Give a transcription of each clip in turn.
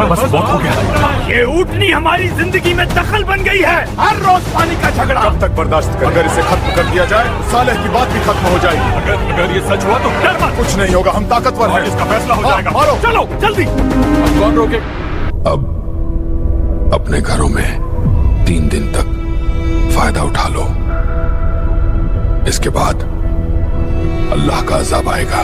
बस बहुत हो गया। ये ऊँटनी हमारी जिंदगी में दखल बन गई है। हर रोज पानी का झगड़ा। कब तक बर्दाश्त कर? अगर इसे खत्म कर दिया जाए सालेह की बात भी खत्म हो जाएगी। अगर ये सच हुआ तो डर मत। कुछ नहीं होगा, हम ताकतवर हैं। इसका फैसला हो जाएगा। मारो। चलो जल्दी। अब कौन रोके? अब अपने घरों में 3 दिन तक फायदा उठा लो, इसके बाद अल्लाह का अज़ाब आएगा।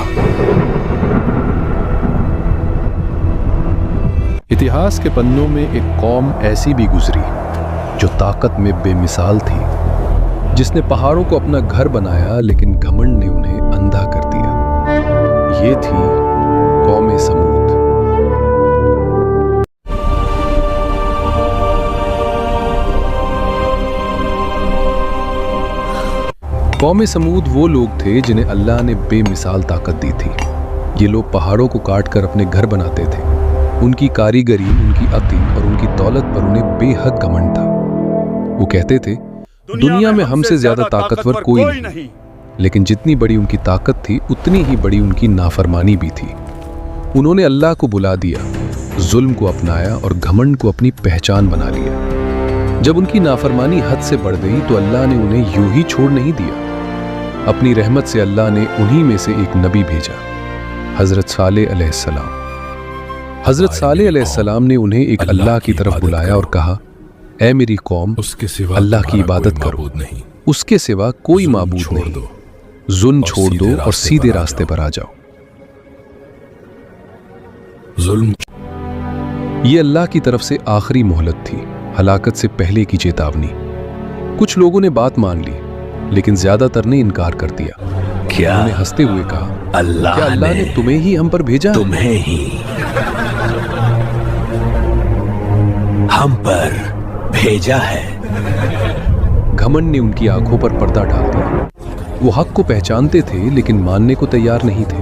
इतिहास के पन्नों में एक कौम ऐसी भी गुजरी जो ताकत में बेमिसाल थी, जिसने पहाड़ों को अपना घर बनाया लेकिन घमंड ने उन्हें अंधा कर दिया। ये थी कौम समूद। कौम समूद वो लोग थे जिन्हें अल्लाह ने बेमिसाल ताकत दी थी। ये लोग पहाड़ों को काट कर अपने घर बनाते थे। उनकी कारीगरी, उनकी अक्ल और उनकी दौलत पर उन्हें बेहद घमंड था। वो कहते थे, दुनिया में हमसे ज्यादा ताकतवर कोई नहीं। लेकिन जितनी बड़ी उनकी ताकत थी उतनी ही बड़ी उनकी नाफरमानी भी थी। उन्होंने अल्लाह को बुला दिया, जुल्म को अपनाया और घमंड को अपनी पहचान बना लिया। जब उनकी नाफरमानी हद से बढ़ गई तो अल्लाह ने उन्हें यूं ही छोड़ नहीं दिया। अपनी रहमत से अल्लाह ने उन्हीं में से एक नबी भेजा, हजरत सालेह अलैहिस्सलाम। हजरत सालेह अलैहिस्सलाम ने उन्हें एक अल्लाह की तरफ बुलाया और कहा, ऐ मेरी कौम, अल्लाह की इबादत करो, उसके सिवा कोई माबूद नहीं। जुल्म छोड़ दो और सीधे रास्ते पर आ जाओ। ये अल्लाह की तरफ से आखिरी मोहलत थी, हलाकत से पहले की चेतावनी। कुछ लोगों ने बात मान ली, लेकिन ज्यादातर ने इनकार कर दिया। उन्होंने हंसते हुए कहा, क्या अल्लाह ने तुम्हें ही हम पर भेजा? तुम्हें ही हम पर भेजा है। घमंड ने उनकी आंखों पर पर्दा डाल दिया। वो हक को पहचानते थे लेकिन मानने को तैयार नहीं थे।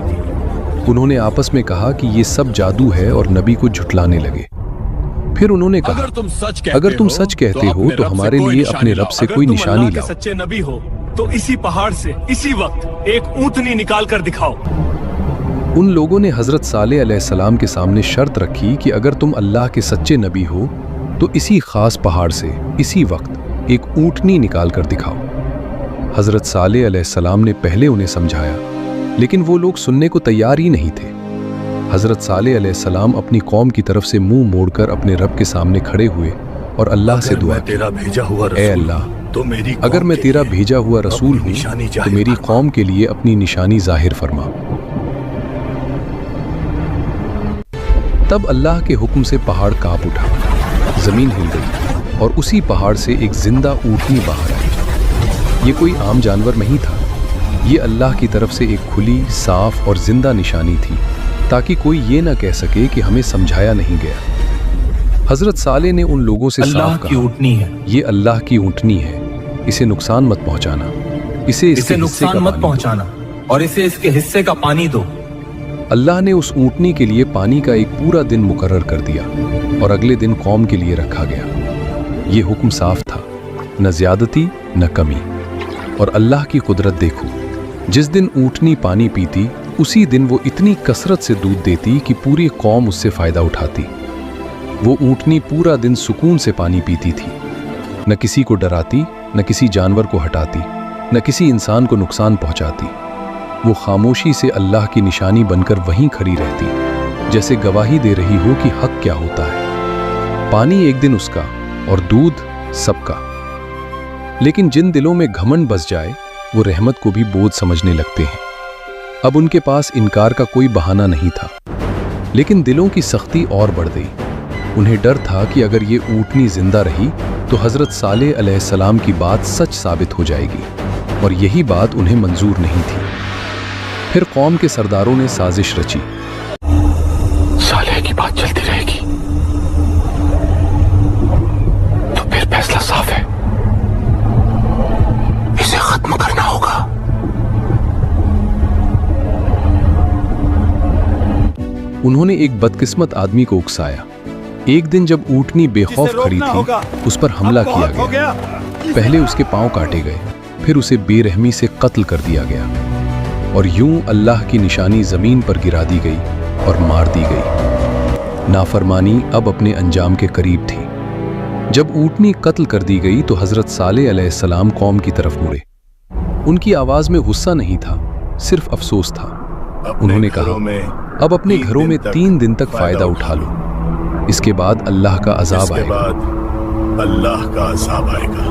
उन्होंने आपस में कहा कि ये सब जादू है और नबी को झुठलाने लगे। फिर उन्होंने कहा, अगर तुम सच कहते हो तो हमारे लिए अपने रब से कोई निशानी लाओ। सच्चे नबी हो तो इसी पहाड़ से इसी वक्त एक ऊँटनी निकाल कर दिखाओ। उन लोगों ने हजरत सालेह अलैहिस्सलाम के सामने शर्त रखी कि अगर तुम अल्लाह के सच्चे नबी हो तो इसी खास पहाड़ से इसी वक्त एक ऊँटनी निकाल कर दिखाओ। हजरत सालेह अलैहिस्सलाम ने पहले उन्हें समझाया, लेकिन वो लोग सुनने को तैयार ही नहीं थे। हजरत सालेह अलैहिस्सलाम अपनी कौम की तरफ से मुंह मोड़कर अपने रब के सामने खड़े हुए और अल्लाह से दुआ की, ऐ अल्लाह, अगर मैं तेरा भेजा हुआ रसूल हूँ तो मेरी कौम के लिए अपनी निशानी जाहिर फरमा। तब अल्लाह के हुक्म से पहाड़ कांप उठा, जमीन हिल गई और उसी पहाड़ से एक जिंदा ऊँटनी बाहर आई। ये कोई आम जानवर नहीं था, ये अल्लाह की तरफ से एक खुली, साफ और जिंदा निशानी थी, ताकि कोई ये ना कह सके कि हमें समझाया नहीं गया। हजरत सालेह ने उन लोगों से अल्लाह साफ की कहा, ऊँटनी है, ये अल्लाह की ऊँटनी है, इसे नुकसान मत पहुंचाना, इसे नुकसान मत पहुंचाना और इसे इसके हिस्से का पानी दो। अल्लाह ने उस ऊँटनी के लिए पानी का एक पूरा दिन मुकर्रर कर दिया और अगले दिन कौम के लिए रखा गया। ये हुक्म साफ था, न ज्यादती न कमी। और अल्लाह की कुदरत देखो, जिस दिन ऊँटनी पानी पीती उसी दिन वो इतनी कसरत से दूध देती कि पूरी कौम उससे फायदा उठाती। वो ऊँटनी पूरा दिन सुकून से पानी पीती थी, न किसी को डराती, न किसी जानवर को हटाती, न किसी इंसान को नुकसान पहुंचाती। वो खामोशी से अल्लाह की निशानी बनकर वहीं खड़ी रहती, जैसे गवाही दे रही हो कि हक क्या होता है। पानी एक दिन उसका और दूध सबका। लेकिन जिन दिलों में घमंड बस जाए वो रहमत को भी बोझ समझने लगते हैं। अब उनके पास इनकार का कोई बहाना नहीं था, लेकिन दिलों की सख्ती और बढ़ गई। उन्हें डर था कि अगर ये ऊँटनी जिंदा रही तो हजरत सालेह अलैहिस्सलाम की बात सच साबित हो जाएगी, और यही बात उन्हें मंजूर नहीं थी। फिर कौम के सरदारों ने साजिश रची, सालेह की बात चलती रहेगी तो फिर फैसला साफ है, इसे खत्म करना होगा। उन्होंने एक बदकिस्मत आदमी को उकसाया। एक दिन जब ऊँटनी बेखौफ खड़ी थी, उस पर हमला किया गया। पहले उसके पांव काटे गए, फिर उसे बेरहमी से कत्ल कर दिया गया, और यूं अल्लाह की निशानी जमीन पर गिरा दी गई और मार दी गई। नाफरमानी अब अपने अंजाम के करीब थी। जब ऊँटनी कत्ल कर दी गई तो हजरत सालेह अलैहिस्सलाम कौम की तरफ मुड़े। उनकी आवाज में गुस्सा नहीं था, सिर्फ अफसोस था। उन्होंने कहा, अब अपने घरों में 3 दिन तक फायदा उठा लो, इसके बाद अल्लाह का अजाब आएगा। अल्लाह का अजाब आएगा।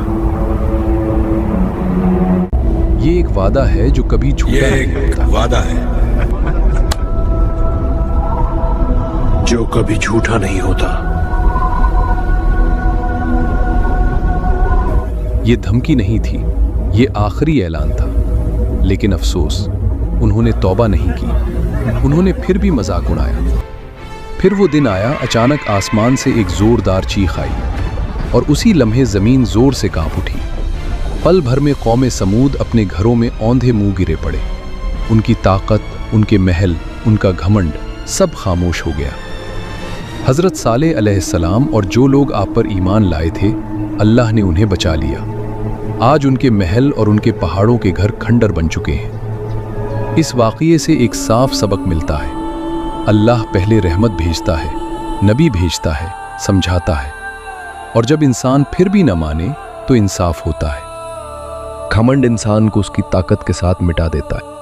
ये एक वादा है जो कभी झूठा नहीं होता। वादा है जो कभी झूठा नहीं होता। ये धमकी नहीं थी, ये आखिरी ऐलान था। लेकिन अफसोस, उन्होंने तौबा नहीं की। उन्होंने फिर भी मजाक उड़ाया। फिर वो दिन आया, अचानक आसमान से एक जोरदार चीख आई और उसी लम्हे जमीन जोर से कांप उठी। पल भर में कौमे समूद अपने घरों में औंधे मुंह गिरे पड़े। उनकी ताकत, उनके महल, उनका घमंड सब खामोश हो गया। हजरत सालेह अलैहिस्सलाम और जो लोग आप पर ईमान लाए थे, अल्लाह ने उन्हें बचा लिया। आज उनके महल और उनके पहाड़ों के घर खंडर बन चुके हैं। इस वाक़ये से एक साफ सबक मिलता है, अल्लाह पहले रहमत भेजता है, नबी भेजता है, समझाता है, और जब इंसान फिर भी न माने तो इंसाफ होता है। घमंड इंसान को उसकी ताकत के साथ मिटा देता है।